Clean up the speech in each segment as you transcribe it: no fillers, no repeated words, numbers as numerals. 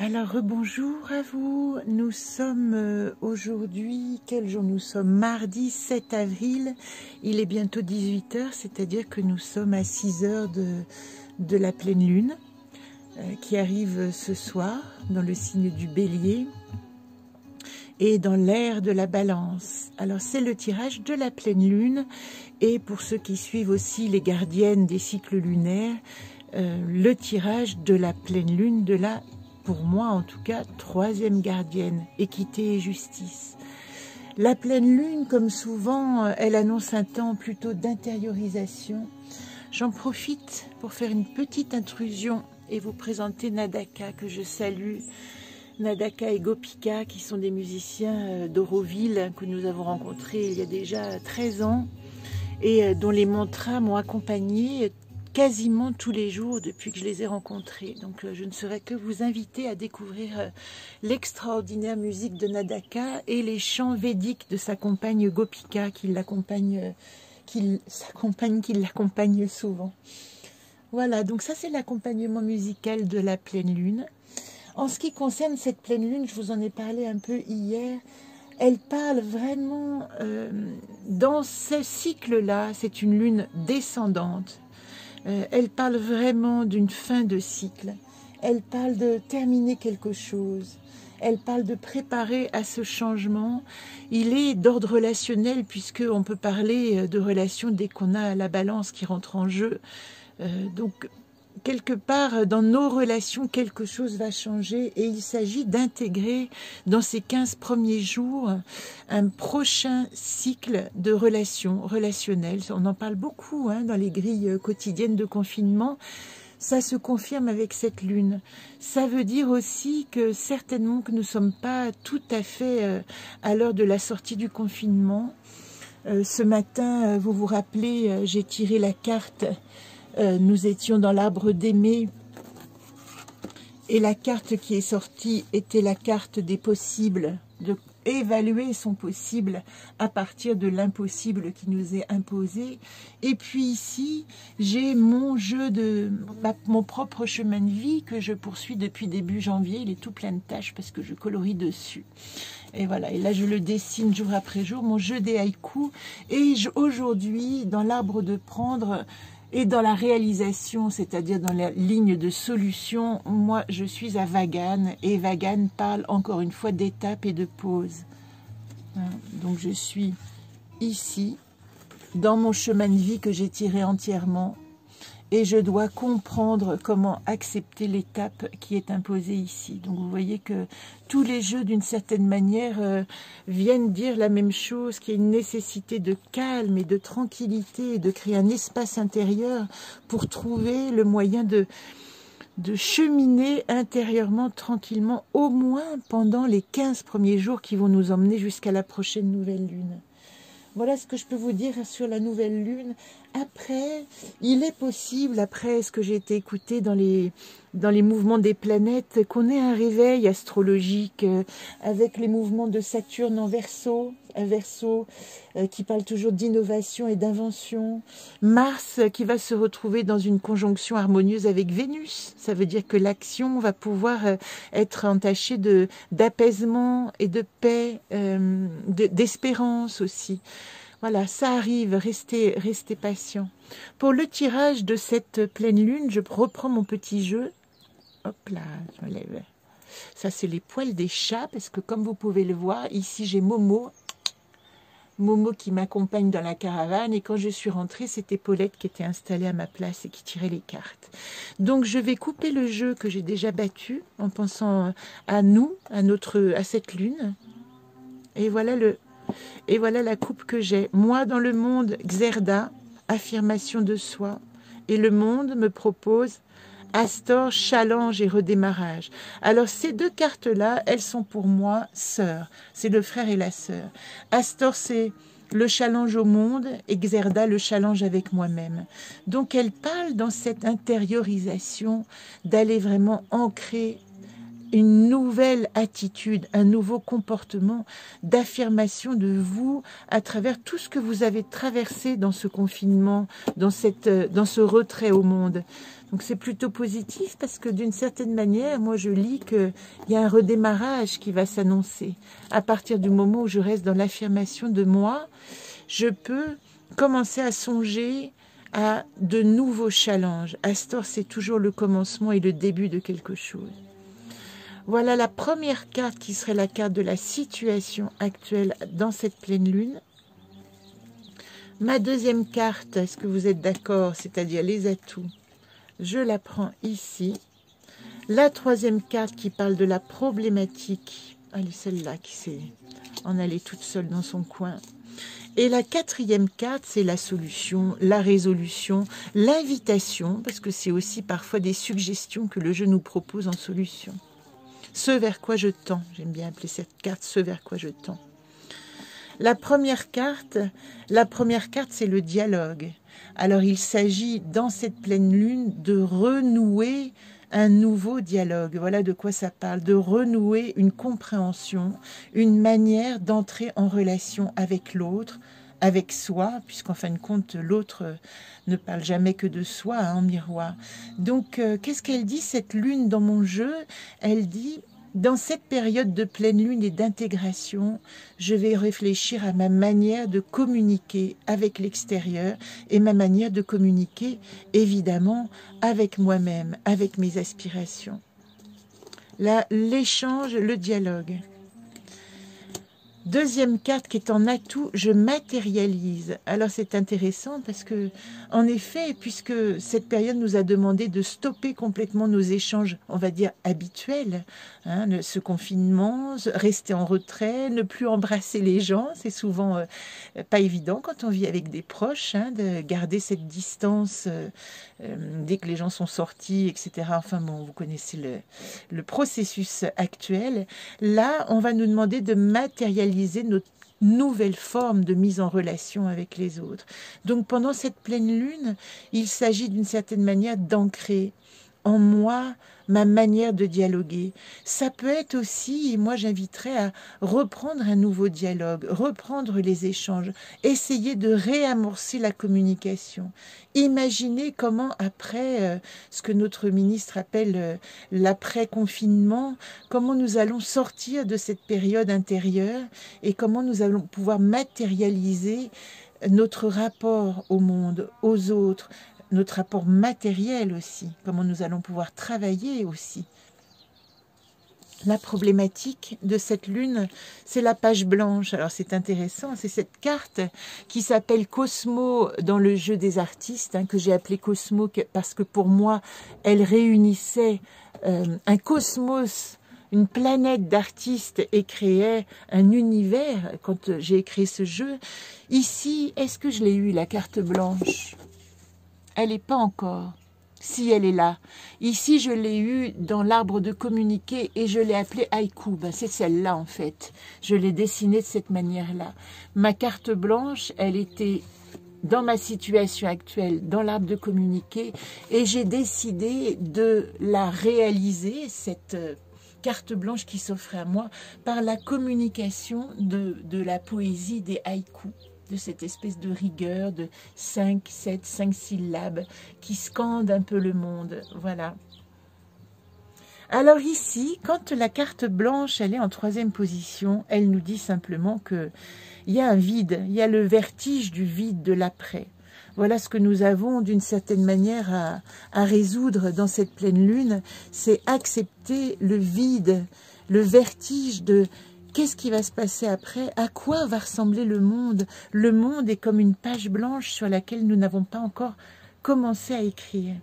Alors, rebonjour à vous. Nous sommes aujourd'hui, quel jour nous sommes? Mardi 7 avril. Il est bientôt 18 h, c'est-à-dire que nous sommes à 6 h de la pleine lune qui arrive ce soir dans le signe du Bélier et dans l'ère de la Balance. Alors, c'est le tirage de la pleine lune et pour ceux qui suivent aussi les gardiennes des cycles lunaires, le tirage de la pleine lune de la, pour moi en tout cas, troisième gardienne, équité et justice. La pleine lune, comme souvent, elle annonce un temps plutôt d'intériorisation. J'en profite pour faire une petite intrusion et vous présenter Nadaka, que je salue. Nadaka et Gopika, qui sont des musiciens d'Auroville que nous avons rencontrés il y a déjà 13 ans et dont les mantras m'ont accompagné quasiment tous les jours depuis que je les ai rencontrés. Donc je ne saurais que vous inviter à découvrir l'extraordinaire musique de Nadaka et les chants védiques de sa compagne Gopika qui l'accompagne souvent. Voilà, donc ça c'est l'accompagnement musical de la pleine lune. En ce qui concerne cette pleine lune, je vous en ai parlé un peu hier, elle parle vraiment, dans ce cycle-là, c'est une lune descendante. Elle parle vraiment d'une fin de cycle. Elle parle de terminer quelque chose. Elle parle de préparer à ce changement. Il est d'ordre relationnel puisqu'on peut parler de relations dès qu'on a la balance qui rentre en jeu. Donc, quelque part, dans nos relations, quelque chose va changer et il s'agit d'intégrer dans ces 15 premiers jours un prochain cycle de relations relationnelles. On en parle beaucoup dans les grilles quotidiennes de confinement. Ça se confirme avec cette lune. Ça veut dire aussi que certainement que nous ne sommes pas tout à fait à l'heure de la sortie du confinement. Ce matin, vous vous rappelez, j'ai tiré la carte. Nous étions dans l'arbre d'aimer et la carte qui est sortie était la carte des possibles, de évaluer son possible à partir de l'impossible qui nous est imposé. Et puis ici, j'ai mon jeu de mon propre chemin de vie que je poursuis depuis début janvier. Il est tout plein de taches parce que je colorie dessus. Et voilà, et là je le dessine jour après jour, mon jeu des haïkus. Et aujourd'hui, dans l'arbre de prendre, et dans la réalisation, c'est-à-dire dans la ligne de solution, moi je suis à Vagan, et Vagan parle encore une fois d'étapes et de pauses. Donc je suis ici, dans mon chemin de vie que j'ai tiré entièrement, et je dois comprendre comment accepter l'étape qui est imposée ici. Donc vous voyez que tous les jeux, d'une certaine manière, viennent dire la même chose, qu'il y a une nécessité de calme et de tranquillité, et de créer un espace intérieur pour trouver le moyen de cheminer intérieurement, tranquillement, au moins pendant les 15 premiers jours qui vont nous emmener jusqu'à la prochaine nouvelle lune. Voilà ce que je peux vous dire sur la nouvelle lune. Après, il est possible, après ce que j'ai été écouté dans les mouvements des planètes, qu'on ait un réveil astrologique avec les mouvements de Saturne en Verseau, qui parle toujours d'innovation et d'invention. Mars qui va se retrouver dans une conjonction harmonieuse avec Vénus. Ça veut dire que l'action va pouvoir être entachée d'apaisement et de paix, d'espérance aussi. Voilà, ça arrive, restez patient. Pour le tirage de cette pleine lune, je reprends mon petit jeu. Hop là, je me lève. Ça, c'est les poils des chats, parce que comme vous pouvez le voir, ici j'ai Momo. Momo qui m'accompagne dans la caravane, et quand je suis rentrée, c'était Paulette qui était installée à ma place et qui tirait les cartes. Donc je vais couper le jeu que j'ai déjà battu, en pensant à nous, à cette lune. Et voilà la coupe que j'ai. Moi, dans le monde, Xerda, affirmation de soi. Et le monde me propose Astor, challenge et redémarrage. Alors, ces deux cartes-là, elles sont pour moi sœurs. C'est le frère et la sœur. Astor, c'est le challenge au monde, et Xerda, le challenge avec moi-même. Donc, elle parle dans cette intériorisation d'aller vraiment ancrer une nouvelle attitude, un nouveau comportement d'affirmation de vous à travers tout ce que vous avez traversé dans ce confinement, dans ce retrait au monde. Donc c'est plutôt positif parce que d'une certaine manière, moi je lis qu'il y a un redémarrage qui va s'annoncer. À partir du moment où je reste dans l'affirmation de moi, je peux commencer à songer à de nouveaux challenges. Astor, c'est toujours le commencement et le début de quelque chose. Voilà la première carte qui serait la carte de la situation actuelle dans cette pleine lune. Ma deuxième carte, est-ce que vous êtes d'accord, c'est-à-dire les atouts, je la prends ici. La troisième carte qui parle de la problématique, elle est celle-là qui s'est en allée toute seule dans son coin. Et la quatrième carte, c'est la solution, la résolution, l'invitation, parce que c'est aussi parfois des suggestions que le jeu nous propose en solution. Ce vers quoi je tends, j'aime bien appeler cette carte ce vers quoi je tends. La première carte, c'est le dialogue. Alors il s'agit dans cette pleine lune de renouer un nouveau dialogue. Voilà de quoi ça parle, de renouer une compréhension, une manière d'entrer en relation avec l'autre, avec soi, puisqu'en fin de compte, l'autre ne parle jamais que de soi, hein, en miroir. Donc, qu'est-ce qu'elle dit, cette lune dans mon jeu? Elle dit, dans cette période de pleine lune et d'intégration, je vais réfléchir à ma manière de communiquer avec l'extérieur et ma manière de communiquer, évidemment, avec moi-même, avec mes aspirations. Là, l'échange, le dialogue. Deuxième carte qui est en atout, je matérialise. Alors c'est intéressant parce que, en effet, puisque cette période nous a demandé de stopper complètement nos échanges, on va dire habituels, hein, ce confinement, rester en retrait, ne plus embrasser les gens, c'est souvent pas évident quand on vit avec des proches, hein, de garder cette distance dès que les gens sont sortis, etc. Enfin bon, vous connaissez le processus actuel. Là, on va nous demander de matérialiser notre nouvelle forme de mise en relation avec les autres. Donc pendant cette pleine lune, il s'agit d'une certaine manière d'ancrer en moi ma manière de dialoguer. Ça peut être aussi, et moi j'inviterais à reprendre un nouveau dialogue, reprendre les échanges, essayer de réamorcer la communication. Imaginez comment après ce que notre ministre appelle l'après-confinement, comment nous allons sortir de cette période intérieure et comment nous allons pouvoir matérialiser notre rapport au monde, aux autres, notre rapport matériel aussi, comment nous allons pouvoir travailler aussi. La problématique de cette lune, c'est la page blanche. Alors c'est intéressant, c'est cette carte qui s'appelle Cosmo dans le jeu des artistes, hein, que j'ai appelé Cosmo parce que pour moi, elle réunissait un cosmos, une planète d'artistes et créait un univers quand j'ai créé ce jeu. Ici, est-ce que je l'ai eu, la carte blanche ? Elle n'est pas encore. Si, elle est là. Ici, je l'ai eu dans l'arbre de communiquer et je l'ai appelée haïku. Ben, c'est celle-là, en fait. Je l'ai dessinée de cette manière-là. Ma carte blanche, elle était dans ma situation actuelle, dans l'arbre de communiquer, et j'ai décidé de la réaliser, cette carte blanche qui s'offrait à moi, par la communication de la poésie des haïkus, de cette espèce de rigueur de 5 syllabes qui scande un peu le monde. Voilà. Alors ici, quand la carte blanche, elle est en troisième position, elle nous dit simplement qu'il y a un vide, il y a le vertige du vide de l'après. Voilà ce que nous avons d'une certaine manière à résoudre dans cette pleine lune, c'est accepter le vide, le vertige de qu'est-ce qui va se passer après? À quoi va ressembler le monde? Le monde est comme une page blanche sur laquelle nous n'avons pas encore commencé à écrire.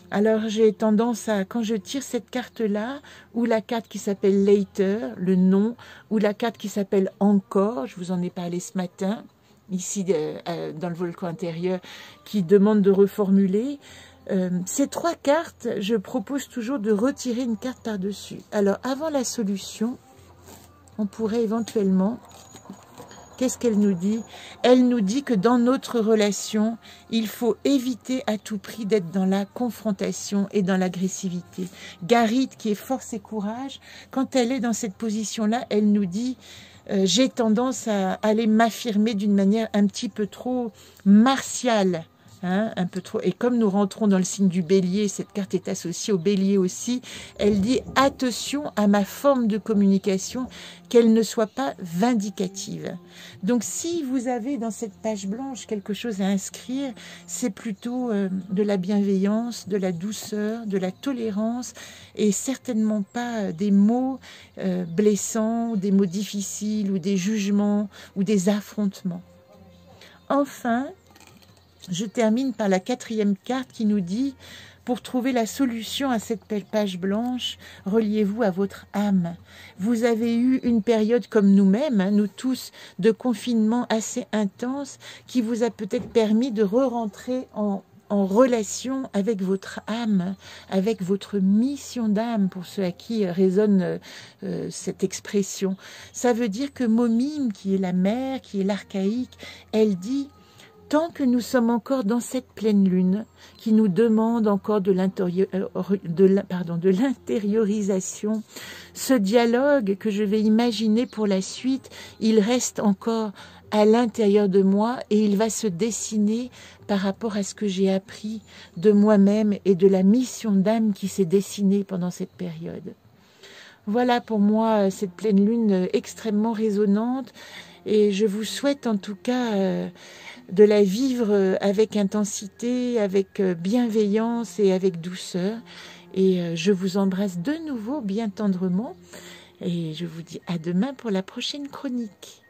Alors j'ai tendance à, quand je tire cette carte-là, ou la carte qui s'appelle Later, le nom, ou la carte qui s'appelle Encore, je vous en ai parlé ce matin, ici dans le volcan intérieur, qui demande de reformuler. Ces trois cartes, je propose toujours de retirer une carte par-dessus. Alors avant la solution, on pourrait éventuellement, qu'est-ce qu'elle nous dit? Elle nous dit que dans notre relation, il faut éviter à tout prix d'être dans la confrontation et dans l'agressivité. Garit, qui est force et courage, quand elle est dans cette position-là, elle nous dit j'ai tendance à aller m'affirmer d'une manière un petit peu trop martiale. Hein, un peu trop. Et comme nous rentrons dans le signe du bélier, cette carte est associée au bélier aussi, elle dit attention à ma forme de communication, qu'elle ne soit pas vindicative. Donc si vous avez dans cette page blanche quelque chose à inscrire, c'est plutôt de la bienveillance, de la douceur, de la tolérance, et certainement pas des mots blessants, des mots difficiles, ou des jugements, ou des affrontements. Enfin, je termine par la 4e carte qui nous dit, pour trouver la solution à cette page blanche, reliez-vous à votre âme. Vous avez eu une période comme nous-mêmes, hein, nous tous, de confinement assez intense, qui vous a peut-être permis de re-rentrer en relation avec votre âme, avec votre mission d'âme, pour ceux à qui résonne cette expression. Ça veut dire que Momime, qui est la mère, qui est l'archaïque, elle dit: tant que nous sommes encore dans cette pleine lune, qui nous demande encore de l'intériorisation, ce dialogue que je vais imaginer pour la suite, il reste encore à l'intérieur de moi et il va se dessiner par rapport à ce que j'ai appris de moi-même et de la mission d'âme qui s'est dessinée pendant cette période. Voilà pour moi cette pleine lune extrêmement résonante, et je vous souhaite en tout cas de la vivre avec intensité, avec bienveillance et avec douceur. Et je vous embrasse de nouveau bien tendrement et je vous dis à demain pour la prochaine chronique.